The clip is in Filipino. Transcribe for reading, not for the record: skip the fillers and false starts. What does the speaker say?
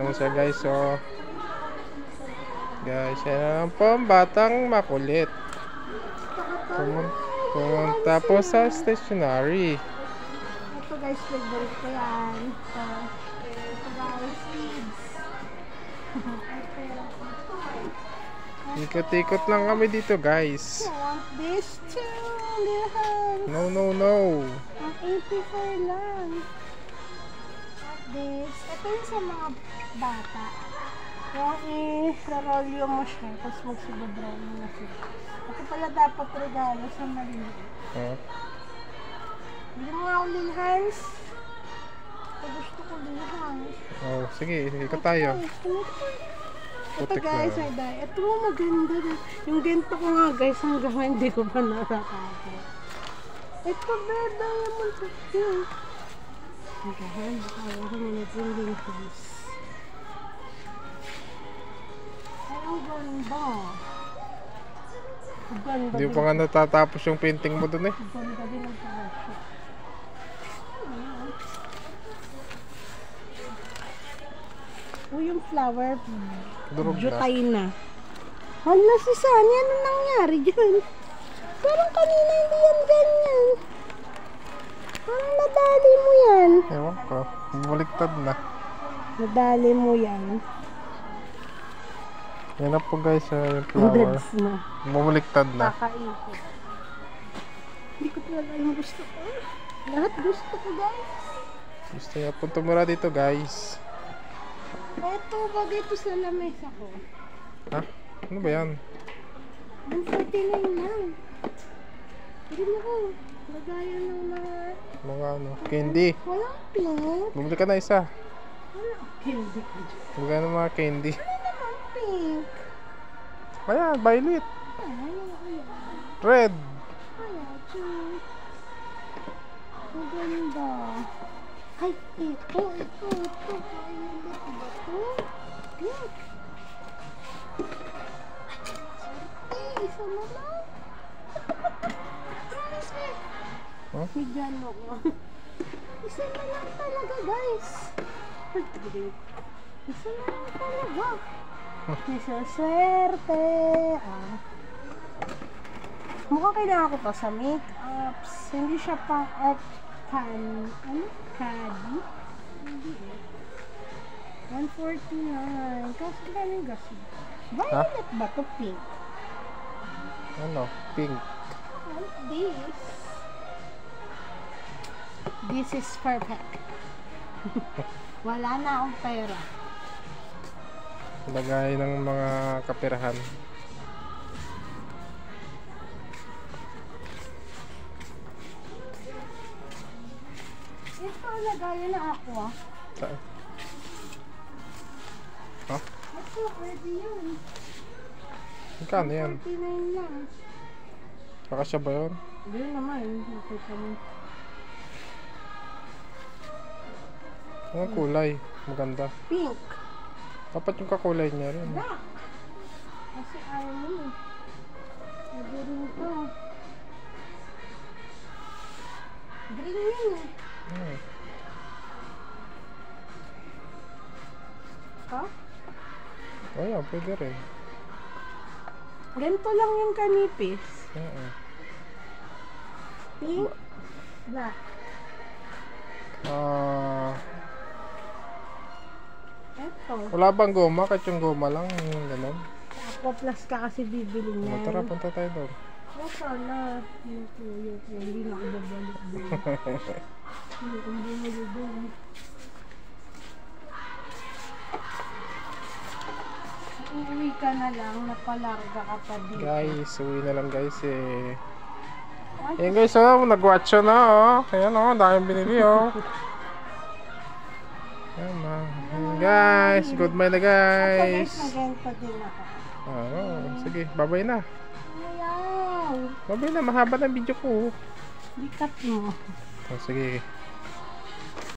Tignan mo siya guys, so guys, yan po ang batang makulit. Pumunta po sa stationery. Ito guys, favorite ko yan. Ito guys, seeds. Ikot-ikot lang kami dito guys. I want this too, little. No, no, no. Ang 84 lang. What this? Ito yung sa mga bata. Yung i-rolyo mo siya, tapos magsibabrown mo na siya. Ito pala dapat regalo sa maliit. Huh? Hindi mo nga ako Lil Hans. Ito gusto ko Lil Hans. Oh, sige, ikot tayo. Ito guys, ay dahil. Ito mo maganda na. Yung ganito ko nga guys, hanggang hindi ko pa nakakapit. Ito ba, diamond sa pink. Hanggang, ayaw ko muna ito yung Lil Hans. Ay, ang ganda. Ang ganda. Hindi pa nga natatapos yung painting mo dun eh. Ang ganda din ang pagkakasya. Yung flower, Durog na. jutay na. Hala si Sunny, ano nangyari dyan? Parang kanina hindi yan ganyan. Parang nadali mo yan. Ewan ko, bumaliktad na. Nadali mo yan. Yan na po guys, yung flower. Dreads na. Bumaliktad na. Kakaikot. Hindi ko talaga yung gusto ko. Lahat gusto ko guys. Gusto niya po tumira dito guys. Eto, bagay ito sa lamesa ko. Ha? Ano ba yan? 149 lang. Hindi mo ko. Lagayan ng Mga ano, candy. walang pink. Bumili ka na isa. Walang candy ka dyan. Bumili ka ng mga candy. Ano naman pink? Ayan, violet. Ay, Red. cute. Ang ganda. Ay, ito. Violet ba ito? Pink. Ay, isa na lang. Promise me. Huh? May gano ko. Isa na lang talaga, guys. Isa na lang talaga. Isa swerte. Mukhang kailangan ko pa sa make-ups. Hindi siya pang art can. Ano? Caddy? Hindi eh. 149. Kasi galing gasi. Violet ba to pink? Ano? Pink. What this? This is perfect. Wala na akong pera. Lagay ng mga kapirahan. Ito, lagayan na ako ah. Saan? Ha? Ito, pwede yun. Magkano yan? 49 lang. Kakasya ba yun? Hindi naman. Nakita mo. Anong kulay? Maganda. Pink. Dapat yung kakulay niya rin. Black. Kasi ayaw mo. Pwede rin ito. Green yun eh. Hmm. Ha? Oh yeah, pwede rin. Ganito lang yung kanipis. Pink. Black. Eto. Wala bang goma? Kahit yung goma lang, yung gano'n. Aqua Plus ka kasi bibili niya. Tara, punta tayo doon. Oh, sana. Hindi na ako babalik doon. Hindi ko bumalik doon. Uuwi ka na lang, napalarga ka pa dito. Guys, uwi na lang guys eh. Ay, Ayan guys, oh, nag-watch na oh. Ayan oh, daming binili oh. Ayan oh. Ayan, guys, goodbye na Ako guys. guys, magenta din ako. Sige, bye-bye na. Ayaw. Bye-bye na, mahaba na video ko. Bikat mo. Sige.